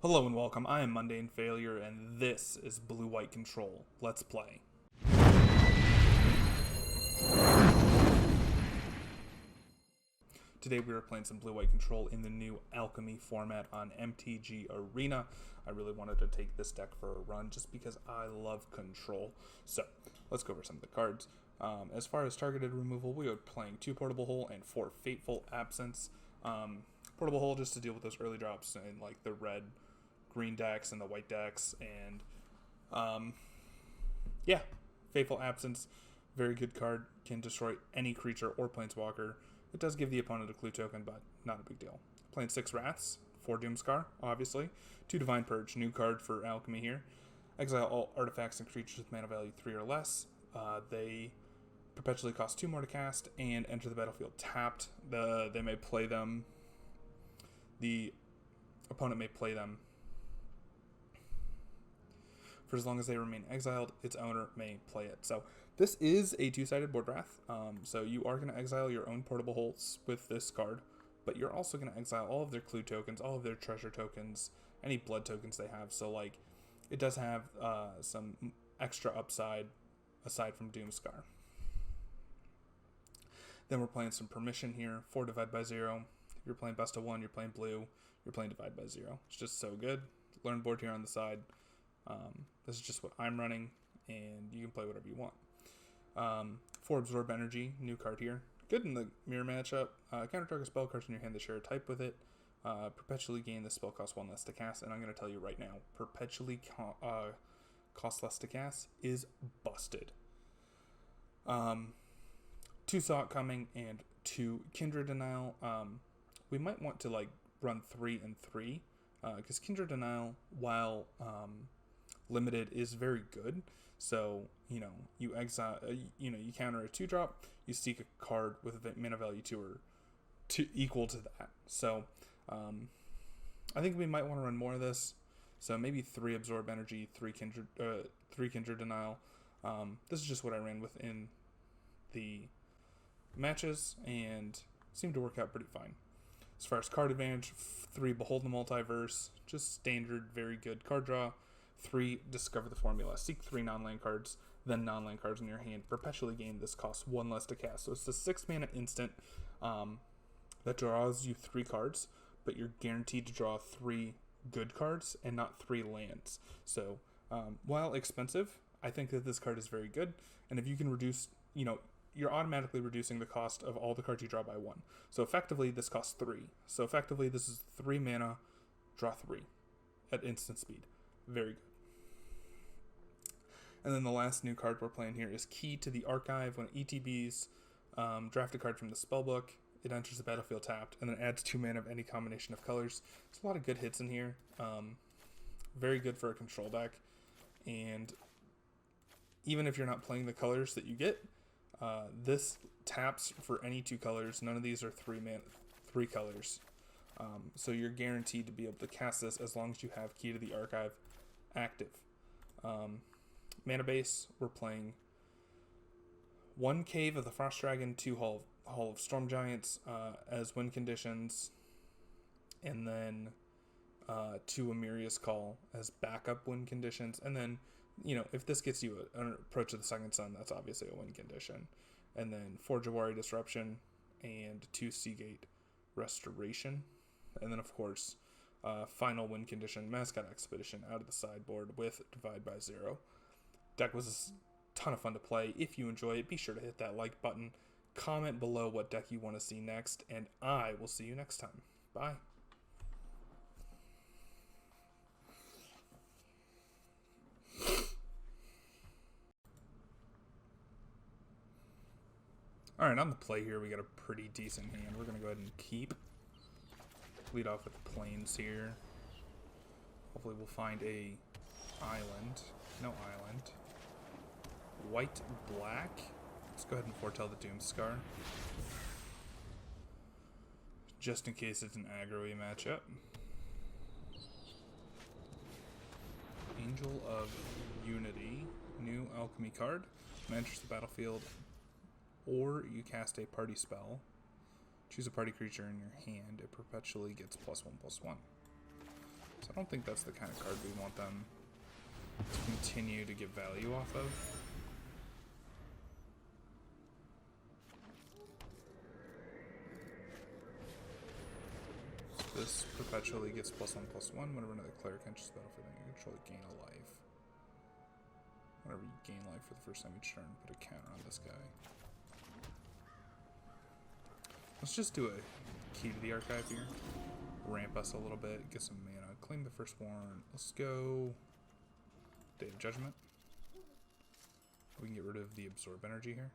Hello and welcome, I am Mundane Failure, and this is Blue-White Control. Let's play. Today we are playing some Blue-White Control in the new Alchemy format on MTG Arena. I really wanted to take this deck for a run just because I love control. So, let's go over some of the cards. As far as targeted removal, we are playing 2 Portable Hole and 4 Fateful Absence. Portable Hole just to deal with those early drops in like the red, green decks and the white decks, and yeah, Fateful Absence, very good card, can destroy any creature or planeswalker. It does give the opponent a clue token, but not a big deal. Playing 6 Wraths, 4 Doomscar, obviously, 2 Divine Purge, new card for Alchemy here. Exile all artifacts and creatures with mana value 3 or less. They perpetually cost 2 more to cast and enter the battlefield tapped. They may play them. The opponent may play them for as long as they remain exiled. Its owner may play it. So this is a 2-sided board wrath. So you are going to exile your own Portable Holes with this card, but you're also going to exile all of their clue tokens, all of their treasure tokens, any blood tokens they have. So like, it does have some extra upside aside from Doomscar. Then we're playing some Permission here, 4 Divide by 0. If you're playing Best of 1, you're playing blue, you're playing Divide by 0. It's just so good. Learn board here on the side. This is just what I'm running, and you can play whatever you want. 4 Absorb Energy, new card here. Good in the mirror matchup. Counter target spell cards in your hand that share a type with it. Perpetually gain this spell cost 1 less to cast, and I'm going to tell you right now, perpetually cost less to cast is busted. 2 Thought Coming and 2 Kindred Denial. We might want to like run 3 and 3, because Kindred Denial, while limited, is very good. So you exile, you counter a 2-drop, you seek a card with mana value 2 or 2 equal to that. So I think we might want to run more of this. So maybe 3 Absorb Energy, 3 Kindred Denial. This is just what I ran within the matches and seemed to work out pretty fine. As far as card advantage, 3 Behold the Multiverse, just standard, very good card draw. 3 Discover the Formula, seek 3 non-land cards, then non-land cards in your hand. Perpetually gain this costs 1 less to cast. So it's a 6 mana instant that draws you 3 cards, but you're guaranteed to draw 3 good cards and not 3 lands. So while expensive, I think that this card is very good. And if you can reduce, you're automatically reducing the cost of all the cards you draw by 1. So effectively, this costs 3. So effectively, this is 3 mana, draw 3 at instant speed. Very good. And then the last new card we're playing here is Key to the Archive. When it ETBs, draft a card from the spellbook. It enters the battlefield tapped, and then adds 2 mana of any combination of colors. There's a lot of good hits in here. Very good for a control deck. And even if you're not playing the colors that you get, this taps for any 2 colors. None of these are 3 colors. So you're guaranteed to be able to cast this as long as you have Key to the Archive active. Mana base, we're playing 1 Cave of the Frost Dragon, 2 Hall of Storm Giants as win conditions, and then 2 Amiria's Call as backup win conditions. And then, if this gets you an Approach of the Second Sun, that's obviously a win condition. And then 4 Jawari Disruption and 2 Seagate Restoration. And then, of course, final win condition, Mascot Expedition out of the sideboard with Divide by 0. Deck was a ton of fun to play. If you enjoy it, be sure to hit that like button. Comment below what deck you want to see next, and I will see you next time. Bye. Alright, on the play here, we got a pretty decent hand. We're going to go ahead and keep. Lead off with the Plains here. Hopefully we'll find a island. No island. White, black. Let's go ahead and foretell the Doomscar. Just in case it's an aggro-y matchup. Angel of Unity. New Alchemy card. Enters the battlefield, or you cast a party spell. Choose a party creature in your hand. It perpetually gets +1/+1. So I don't think that's the kind of card we want them to continue to get value off of. So this perpetually gets +1/+1 whenever another cleric enters the battlefield and you control, gain a life. Whenever you gain life for the first time each turn, put a counter on this guy. Let's just do a key to the archive here. Ramp us a little bit, get some mana, claim the first warrant. Let's go Day of Judgment. We can get rid of the absorb energy here.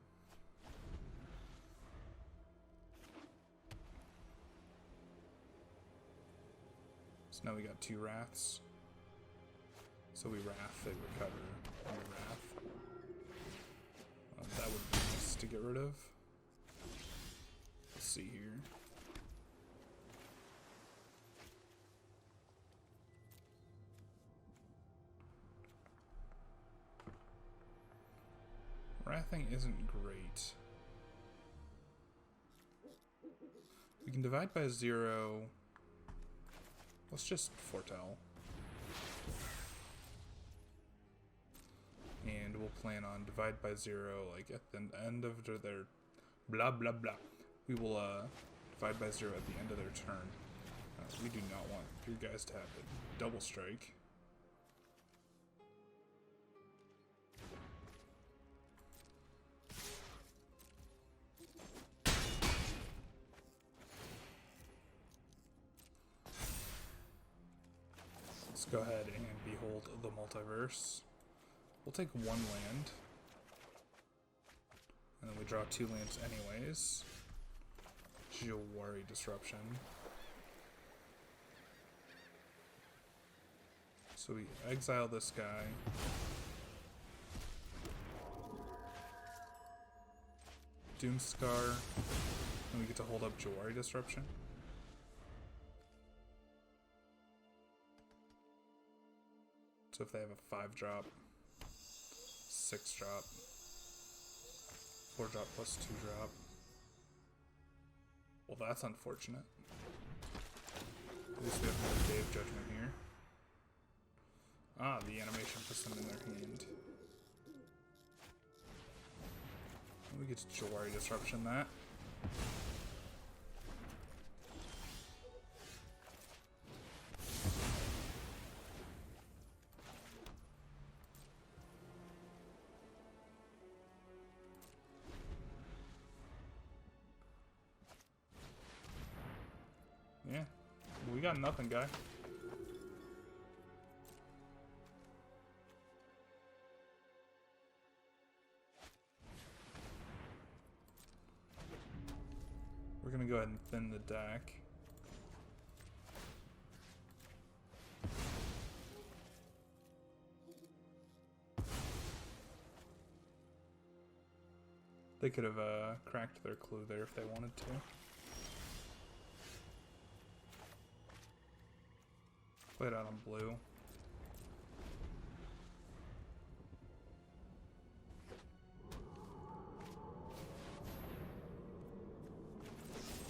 So now we got 2 Wraths. So we Wrath, they recover on the Wrath. That would be nice to get rid of. Let's see here. Wrathing isn't great. We can divide by 0. Let's just foretell. And we'll plan on divide by 0, like at the end of their blah blah blah. We will divide by 0 at the end of their turn. We do not want your guys to have a double strike. Let's go ahead and behold the multiverse. We'll take 1 land. And then we draw 2 lands anyways. Jawari Disruption. So we exile this guy. Doomscar. And we get to hold up Jawari Disruption. So if they have a 5-drop, 6-drop, 4-drop plus 2-drop. Well, that's unfortunate. At least we have another Day of Judgment here. Ah, the animation puts them in their hand. And we get to Jawari Disruption that. Yeah, we got nothing, guy. We're gonna go ahead and thin the deck. They could have cracked their clue there if they wanted to. Play it out on blue.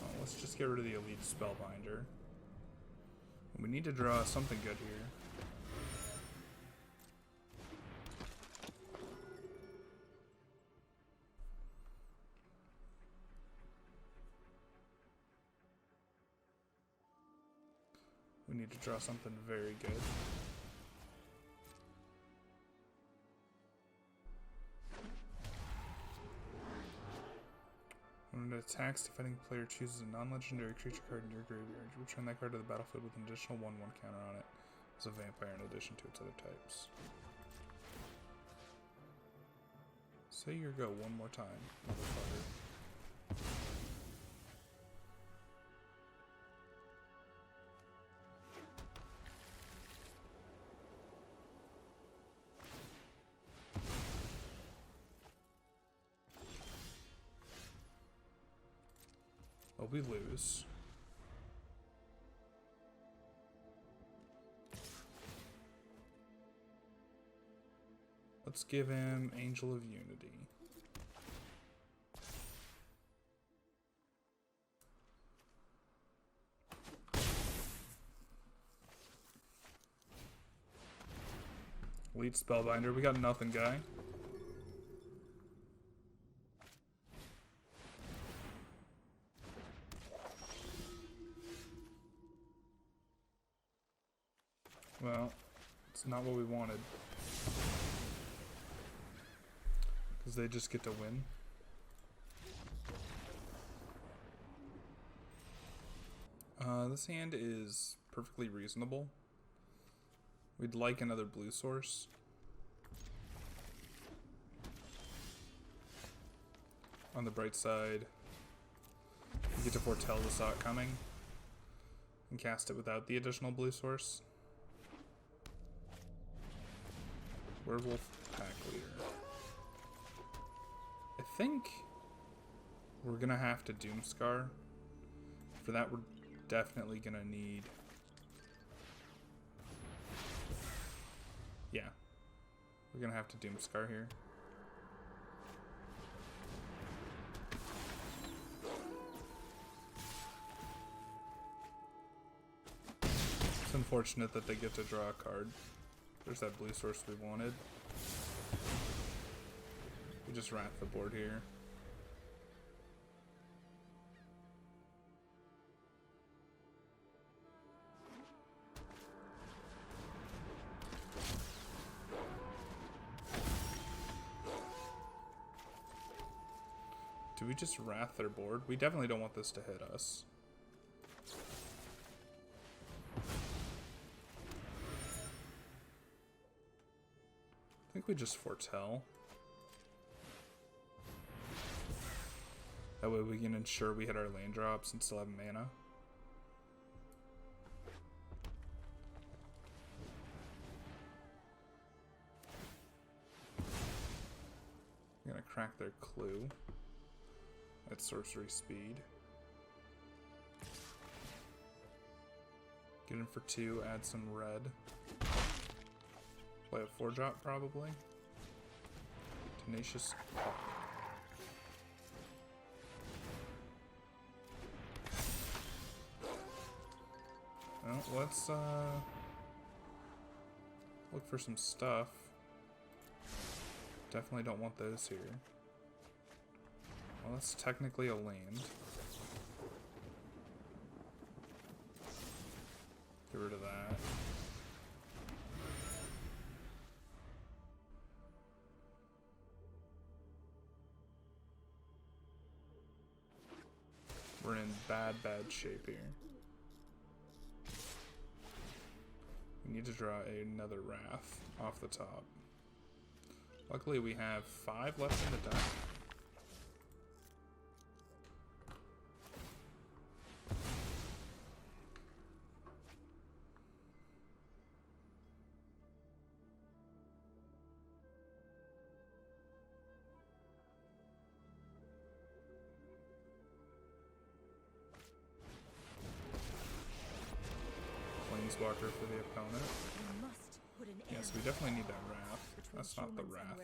Oh, let's just get rid of the Elite Spellbinder. We need to draw something good here. We need to draw something very good. When it attacks, defending player chooses a non-legendary creature card in your graveyard. You return that card to the battlefield with an additional 1/1 counter on it. It's a vampire in addition to its other types. Say your go one more time, motherfucker. Well, we lose. Let's give him Angel of Unity. Elite Spellbinder. We got nothing, guy. Well, it's not what we wanted. Because they just get to win. This hand is perfectly reasonable. We'd like another blue source. On the bright side, we get to foretell the Sot coming and cast it without the additional blue source. Werewolf Pack Leader. I think we're gonna have to Doomscar. For that, we're definitely gonna need... Yeah. We're gonna have to Doomscar here. It's unfortunate that they get to draw a card. There's that blue source we wanted. We just wrap the board here. Do we just wrath their board? We definitely don't want this to hit us. I think we just foretell. That way we can ensure we hit our land drops and still have mana. I'm gonna crack their clue. At sorcery speed. Get in for 2, add some red. Play a 4-drop probably. Tenacious Hawk. Well, let's look for some stuff. Definitely don't want those here. Well, that's technically a land. Get rid of that. We're in bad shape here. We need to draw another Wrath off the top. Luckily we have 5 left in the deck. Planeswalker for the opponent. Yes, we definitely need that Wrath. That's not the Wrath.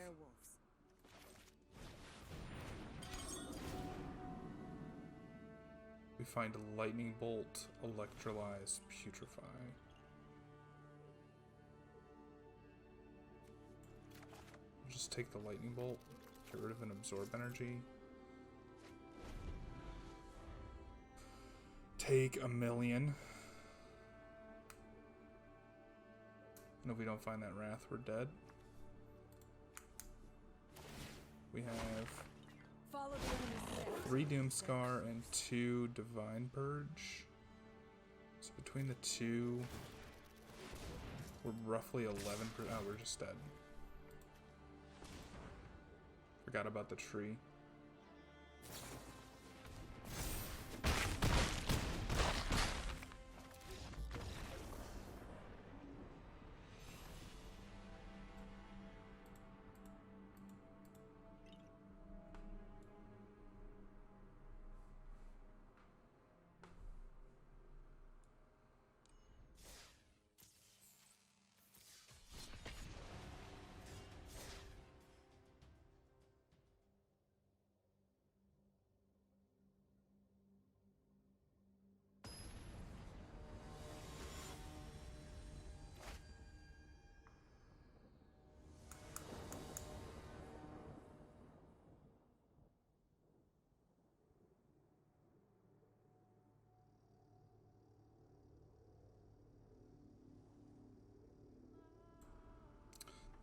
We find Lightning Bolt, Electrolyze, Putrefy. We'll just take the Lightning Bolt, get rid of an Absorb Energy. Take a million. And if we don't find that Wrath, we're dead. We have 3 Doomscar and 2 Divine Purge. So between the two, we're roughly 11%. Oh, we're just dead. Forgot about the tree.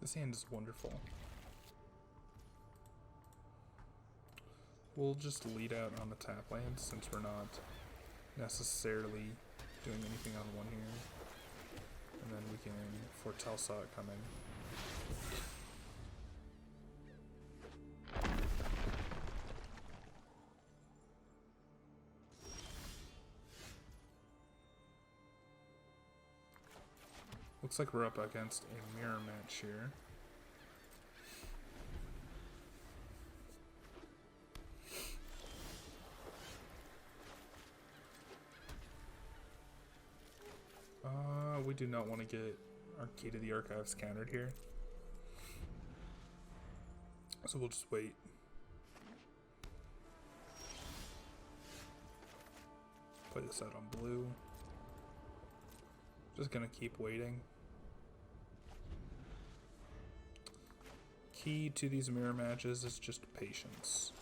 This hand is wonderful. We'll just lead out on the tap land since we're not necessarily doing anything on one here. And then we can foretell saw it coming. Looks like we're up against a mirror match here. We do not want to get our Key to the Archives countered here. So we'll just wait. Play this out on blue. Just gonna keep waiting. Key to these mirror matches is just patience.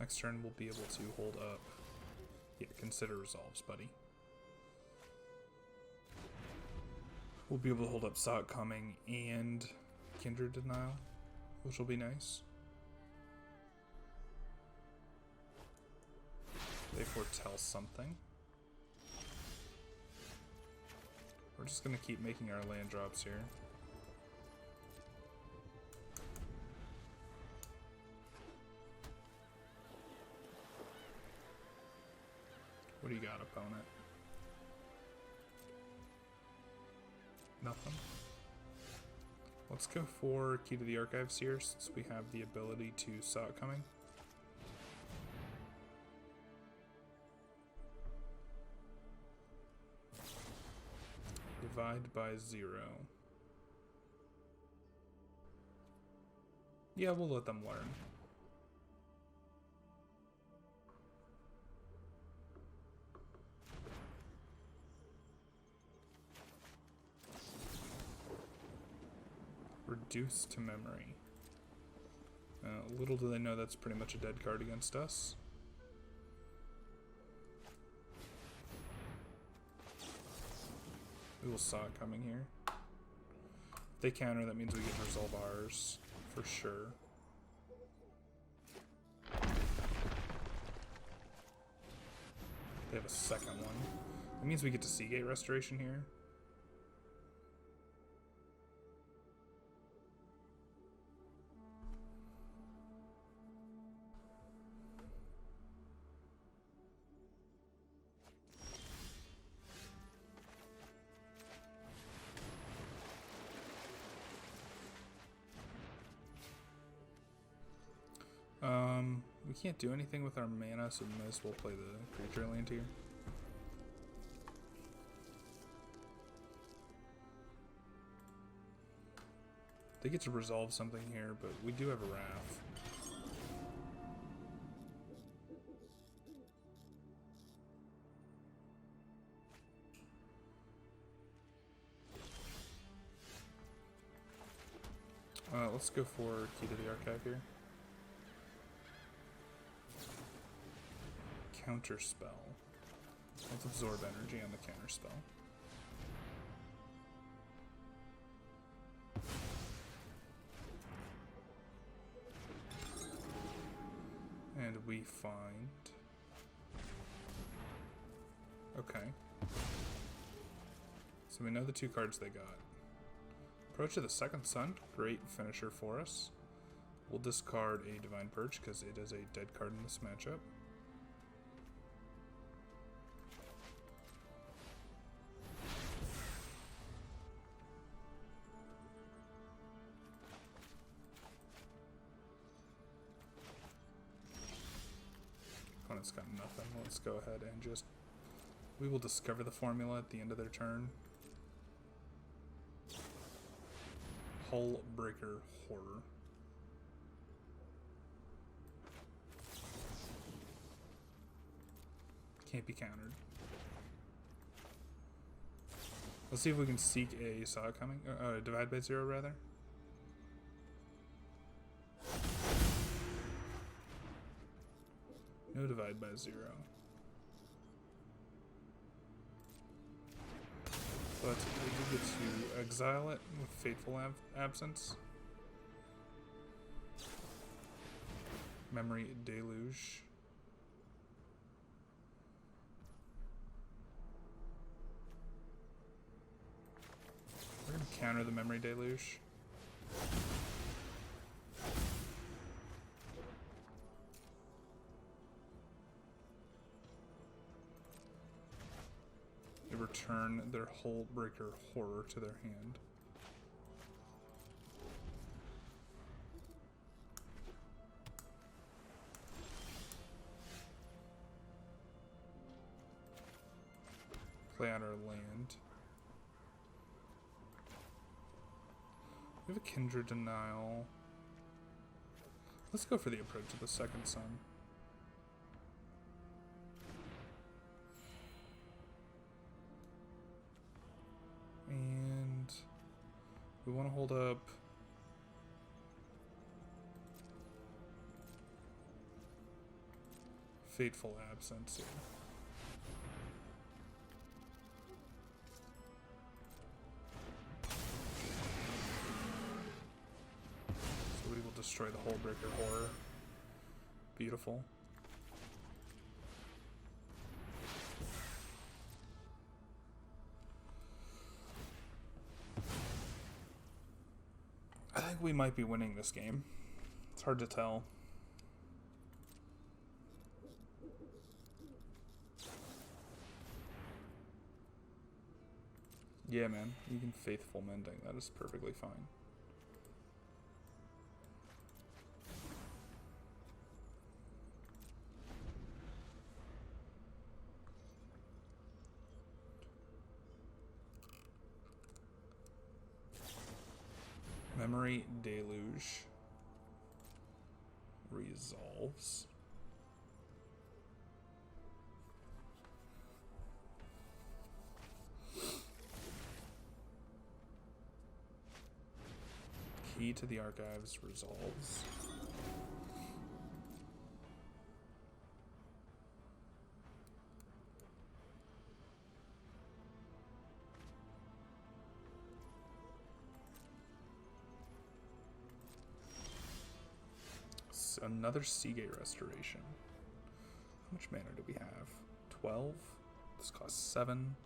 Next turn we'll be able to hold up. Yeah, consider resolves, buddy. We'll be able to hold up Saw It Coming and Kindred Denial, which will be nice. They foretell something. We're just gonna keep making our land drops here. What do you got, opponent? Nothing. Let's go for Key to the Archives here, since we have the ability to Saw It Coming. Divide by 0. Yeah, we'll let them learn. Reduce to memory. Little do they know that's pretty much a dead card against us. We will Saw It Coming here. If they counter, that means we get to resolve ours, for sure. They have a second one. That means we get to Seagate Restoration here. We can't do anything with our mana, so we might as well play the creature land here. They get to resolve something here, but we do have a Wrath. Let's go for Key to the Archive here. Counter spell. Let's absorb energy on the counter spell. And we find... Okay. So we know the 2 cards they got. Approach of the Second Sun, great finisher for us. We'll discard a Divine Purge because it is a dead card in this matchup. Opponent's got nothing. Let's go ahead and just... We will discover the formula at the end of their turn. Hull Breaker Horror. Can't be countered. Let's see if we can seek a Saw It Coming. Divide by 0, rather. No Divide by 0. But we do get to exile it with Fateful Absence. Memory Deluge. We're going to counter the Memory Deluge. They return their Hullbreaker Horror to their hand. Play out our land. We have a Kindred Denial. Let's go for the approach of the Second Sun. And we want to hold up Fateful Absence here. So we will destroy the Hullbreaker Horror. Beautiful. I think we might be winning this game. It's hard to tell. Yeah, man. You can Faithful Mending. That is perfectly fine. Memory Deluge resolves. Key to the Archives resolves. Another Seagate Restoration. How much mana do we have? 12? This costs 7.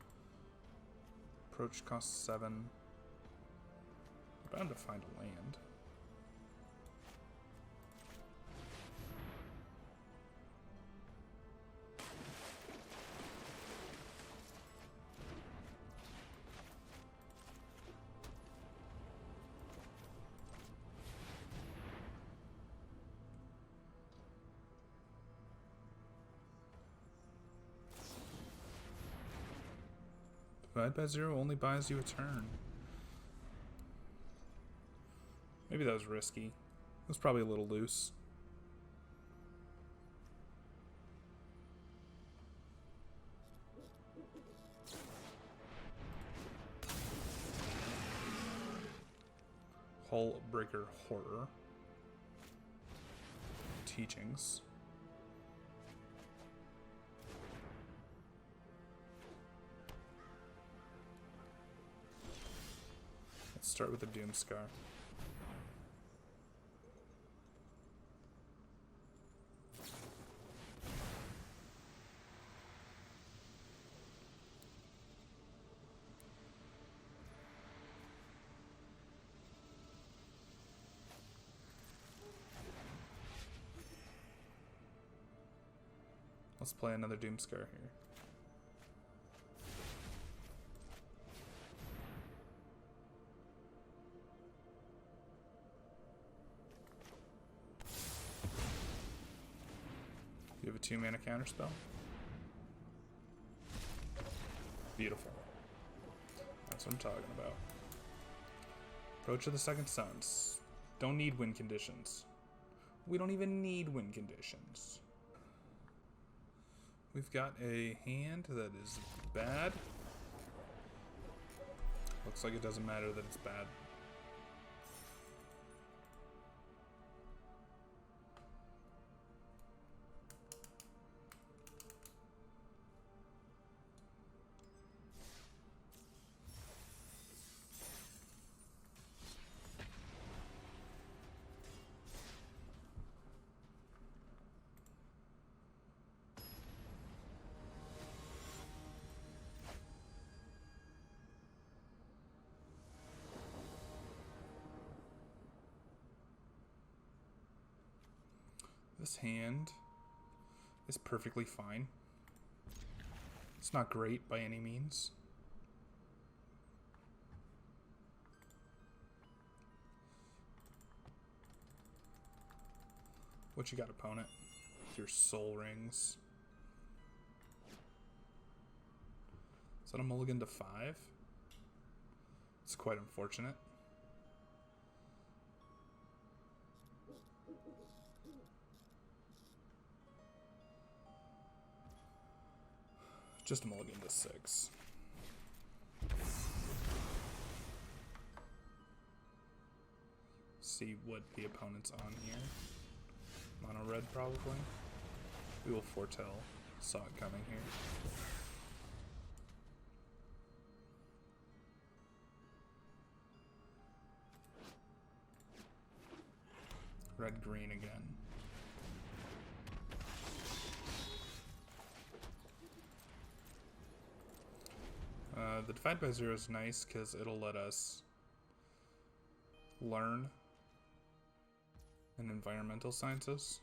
Approach costs 7. We're bound to find a land. Divide by 0 only buys you a turn. Maybe that was risky. It was probably a little loose. Hullbreaker Horror. Teachings. Let's start with the Doomscar. Let's play another Doomscar here. You have a 2-mana counterspell. Beautiful. That's what I'm talking about. Approach of the Second Suns. Don't need win conditions. We don't even need win conditions. We've got a hand that is bad. Looks like it doesn't matter that it's bad. This hand is perfectly fine. It's not great by any means. What you got, opponent? With your soul rings. Is that a mulligan to 5? It's quite unfortunate. Just a mulligan to 6. See what the opponent's on here. Mono red, probably. We will foretell. Saw it coming here. Red green again. The divide by 0 is nice because it'll let us learn in environmental sciences.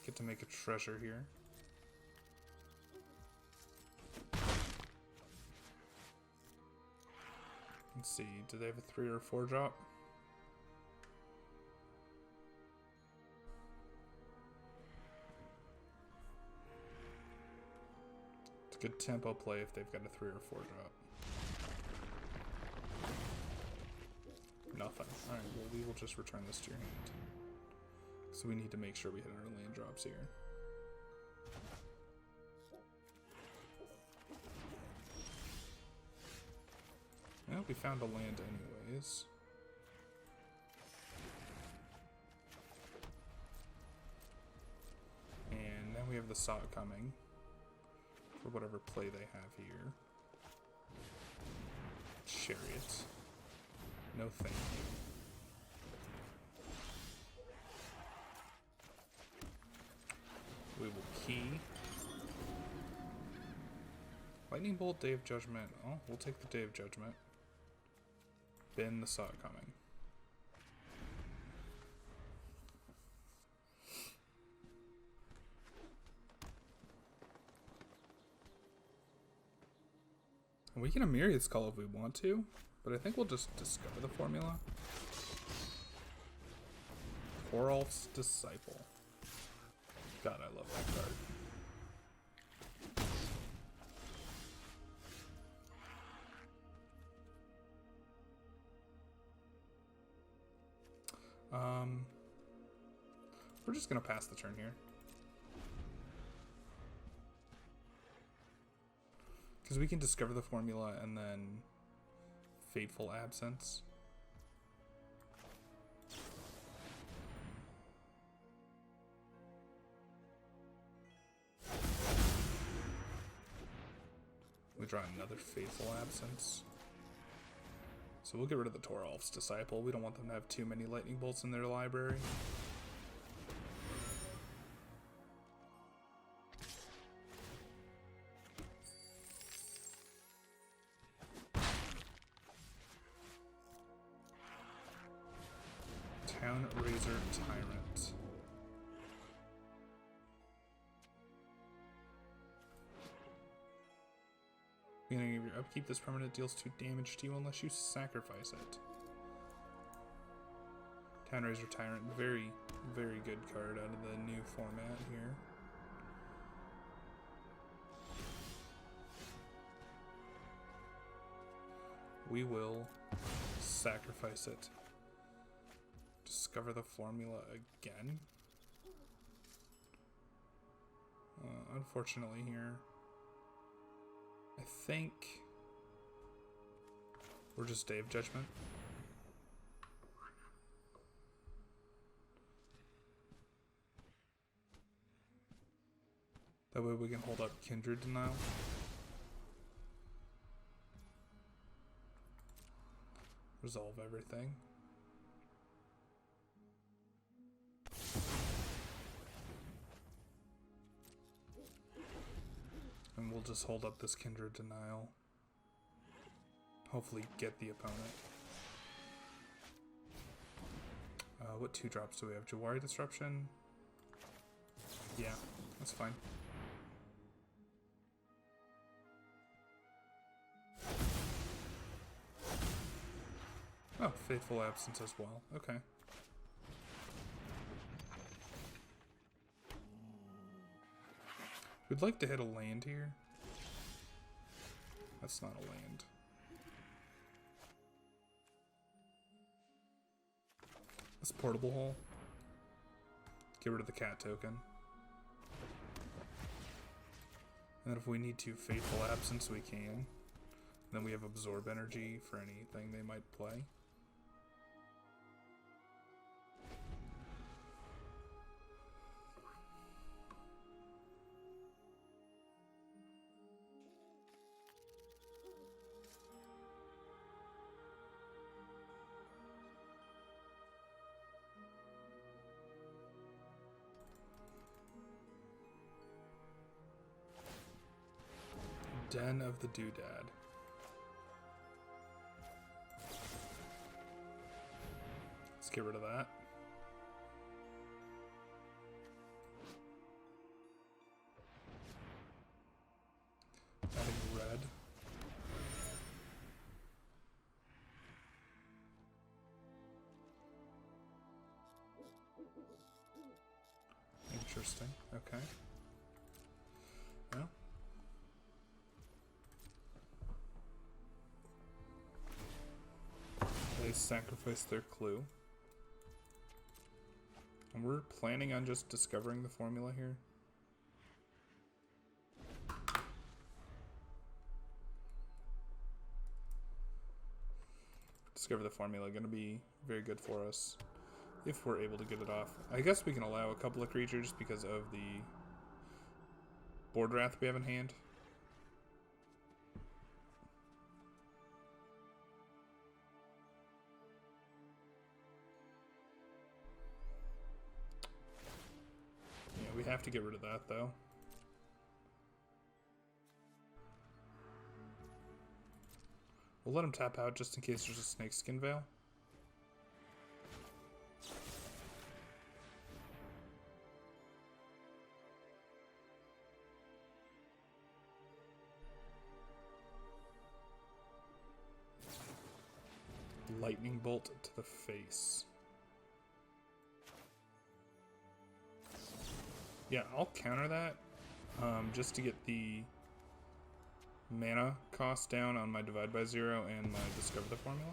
Get to make a treasure here. Let's see, do they have a 3 or 4 drop? It's a good tempo play if they've got a 3 or 4 drop. Nothing. Alright, well we will just return this to your hand. So we need to make sure we hit our land drops here. Well, we found a land anyways. And now we have the saw coming for whatever play they have here. Chariot. No thank you. We will key. Lightning Bolt, Day of Judgment. Oh, we'll take the Day of Judgment. Ben the saw it coming. We can Amiri's Call if we want to, but I think we'll just discover the formula. Oralf's Disciple. God, I love that card. We're just gonna pass the turn here. Because we can discover the formula and then Fateful Absence. We draw another Fateful Absence. So we'll get rid of the Toralf's Disciple. We don't want them to have too many lightning bolts in their library. Town Razor Tyrant. Beginning of your upkeep, this permanent deals 2 damage to you unless you sacrifice it. Town Razor Tyrant, very, very good card out of the new format here. We will sacrifice it. Discover the formula again. Unfortunately here, I think we're just Day of Judgment. That way we can hold up Kindred Denial. Resolve everything. And we'll just hold up this Kindred Denial. Hopefully get the opponent. What 2-drops do we have? Jawari Disruption? Yeah, that's fine. Oh, Faithful Absence as well. Okay. We'd like to hit a land here. That's not a land. That's Portable Hole. Get rid of the cat token. And then if we need to Faithful Absence, we can. Then we have Absorb Energy for anything they might play. Den of the Doodad. Let's get rid of that. Adding red. Interesting. Okay. Well. They sacrifice their clue. And we're planning on just discovering the formula here. Discover the formula, going to be very good for us if we're able to get it off. I guess we can allow a couple of creatures because of the Board Wrath we have in hand. We have to get rid of that, though. We'll let him tap out just in case there's a Snakeskin Veil. Lightning Bolt to the face. Yeah, I'll counter that just to get the mana cost down on my Divide by Zero and my Discover the Formula.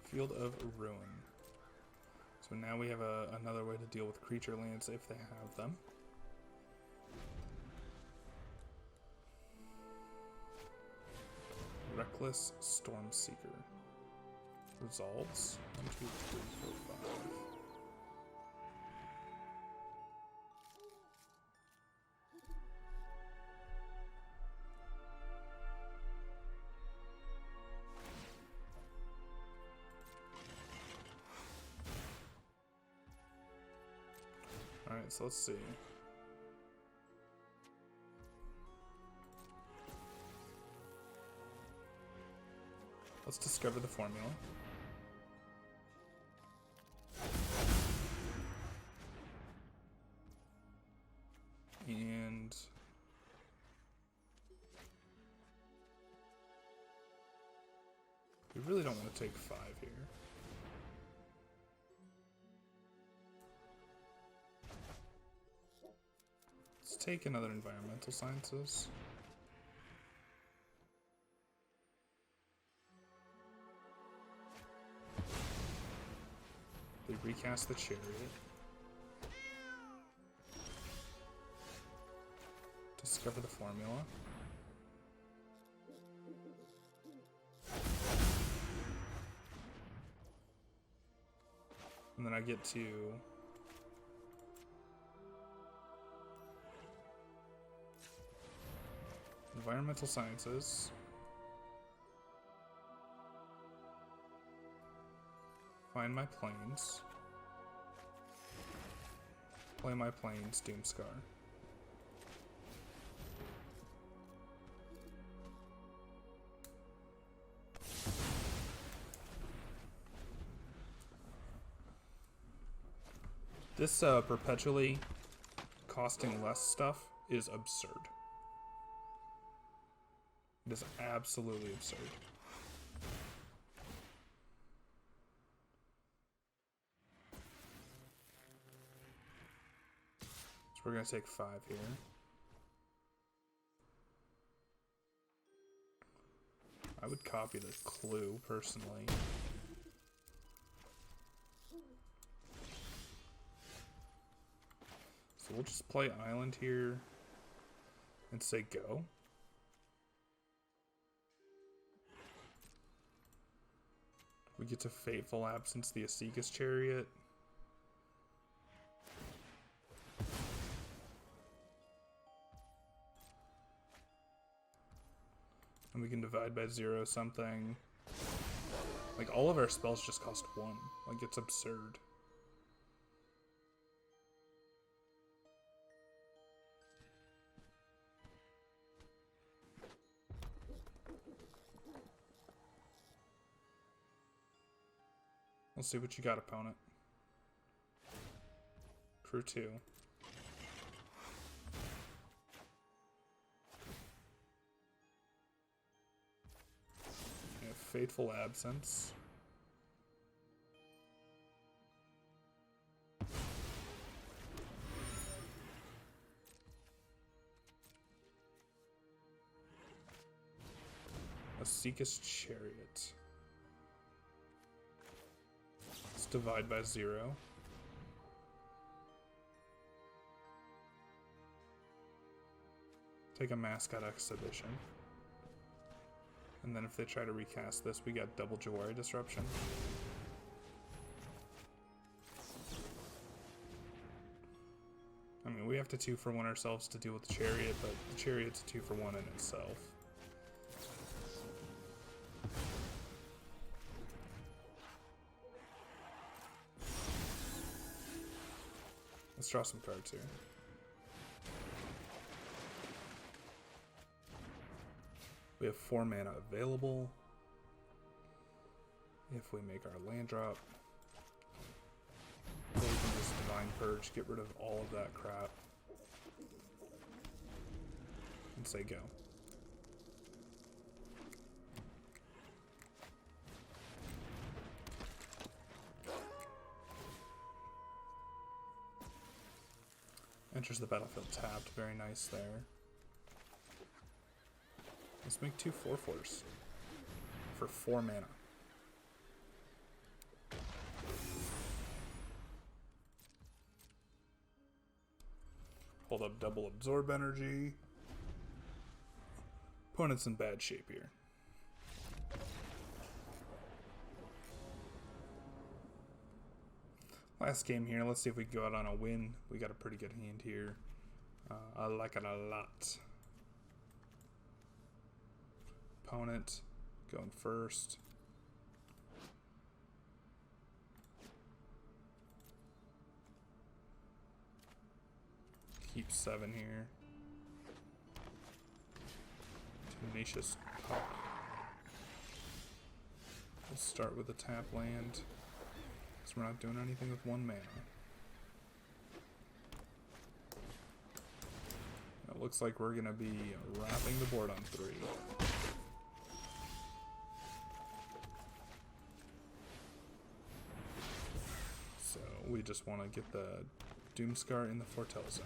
Field of Ruin. So now we have another way to deal with creature lands if they have them. Reckless Stormseeker. Resolves. 1, 2, 3, 4, 5. Alright, so let's see. Let's discover the formula. And we really don't want to take 5 here. Let's take another Environmental Sciences. They recast the Chariot. Discover the formula. And then I get to Environmental Sciences. Find my planes. Play my planes, Doomscar. This perpetually costing less stuff is absurd. It is absolutely absurd. So we're going to take 5 here. I would copy the clue, personally. So we'll just play island here and say go. We get to Fateful Absence the Asika's Chariot. And we can divide by 0 something. Like, all of our spells just cost 1. Like, it's absurd. Let's see what you got, opponent. Crew 2. We have Fateful Absence. Asika's Chariot. Let's divide by 0. Take a Mascot Exhibition. And then if they try to recast this, we got double Jawari Disruption. I mean, we have to 2-for-1 ourselves to deal with the Chariot, but the Chariot's a 2-for-1 in itself. Let's draw some cards here. We have 4 mana available. If we make our land drop, or we can just Divine Purge, get rid of all of that crap, and say go. Enters the battlefield tapped. Very nice there. Let's make 2 4/4s for 4 mana. Hold up double absorb energy. Opponent's in bad shape here. Last game here. Let's see if we can go out on a win. We got a pretty good hand here. I like it a lot. Opponent going first. Keep 7 here. Tenacious Puck. We'll start with a tap land, because we're not doing anything with 1 mana. It looks like we're going to be wrapping the board on 3. So we just want to get the Doomscar in the Foretell Zone.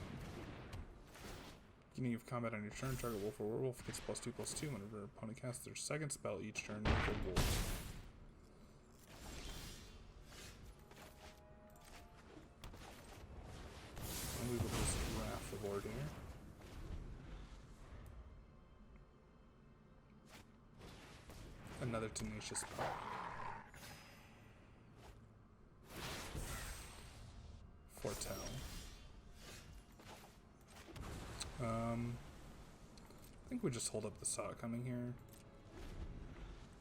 Beginning of combat on your turn, target wolf or werewolf gets +2/+2 whenever an opponent casts their second spell each turn with a wolf. And we will just wrath the board here. Another Tenacious Puck. Foretell. I think we just hold up the Saw coming here.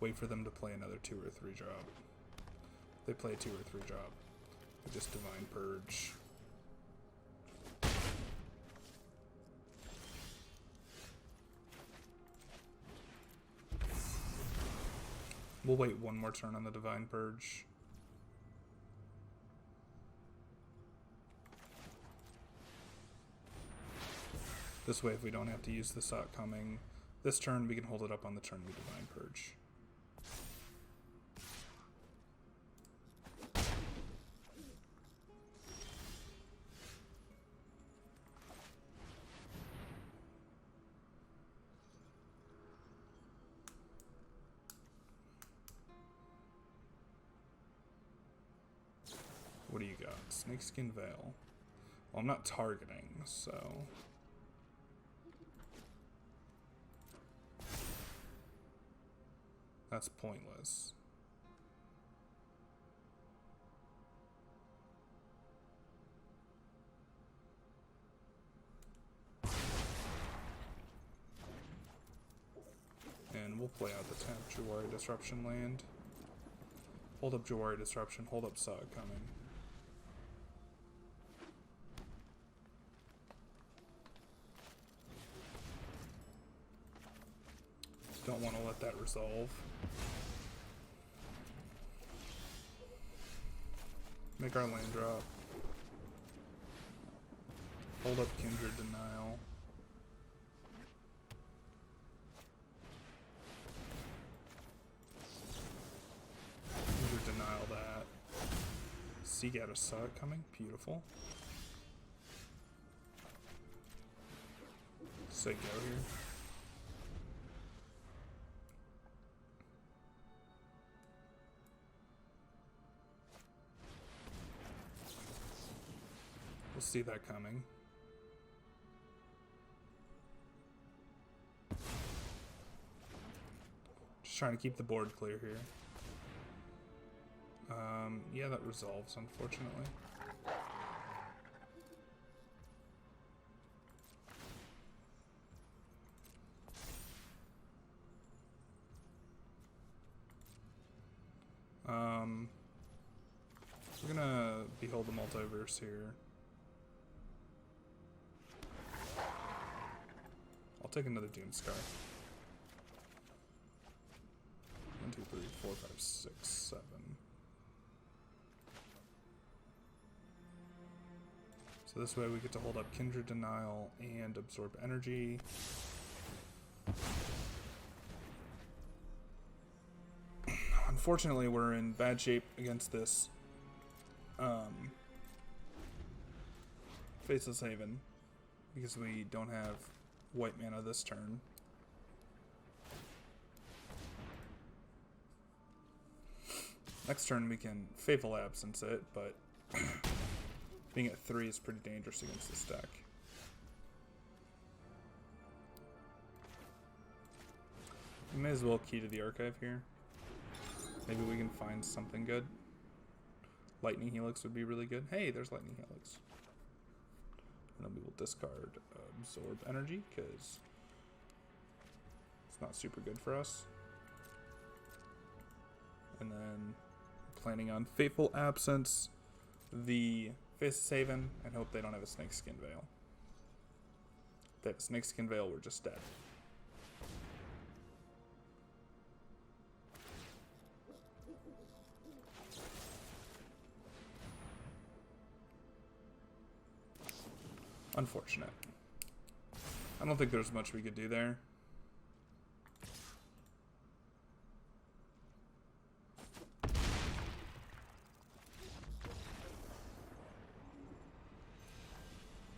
Wait for them to play another 2 or 3 drop. If they play a 2 or 3 drop, we just Divine Purge. We'll wait 1 more turn on the Divine Purge. This way, if we don't have to use the Sock coming this turn, we can hold it up on the turn we Divine Purge. What do you got? Snakeskin Veil. Well, I'm not targeting, so... that's pointless. And we'll play out the tap Jawari Disruption land. Hold up Jawari Disruption, hold up Sog coming. Don't want to let that resolve. Make our land drop. Hold up Kindred Denial. Kindred Denial that. Seek out a Sog coming. Beautiful. Say go here. We'll see that coming. Just trying to keep the board clear here. Yeah, that resolves, unfortunately. We're gonna behold the multiverse here. I'll take another Doomscar. 1, 2, 3, 4, 5, 6, 7. So this way we get to hold up Kindred Denial and absorb energy. Unfortunately, we're in bad shape against this Faceless Haven because we don't have white mana this turn. Next turn we can Fateful Absence it, but being at 3 is pretty dangerous against this deck. We may as well key to the archive here. Maybe we can find something good. Lightning Helix would be really good. Hey, there's Lightning Helix. And then we will discard Absorb Energy, because it's not super good for us. And then planning on Fateful Absence, the Faceless Haven, and hope they don't have a Snakeskin Veil. If they have a Snakeskin Veil, we're just dead. Unfortunate. I don't think there's much we could do there.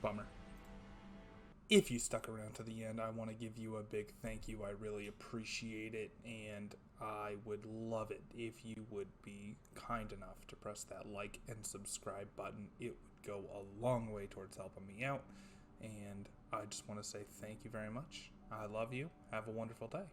Bummer. If you stuck around to the end, I want to give you a big thank you. I really appreciate it, and I would love it if you would be kind enough to press that like and subscribe button. It would go a long way towards helping me out, and I just want to say thank you very much. I love you. Have a wonderful day.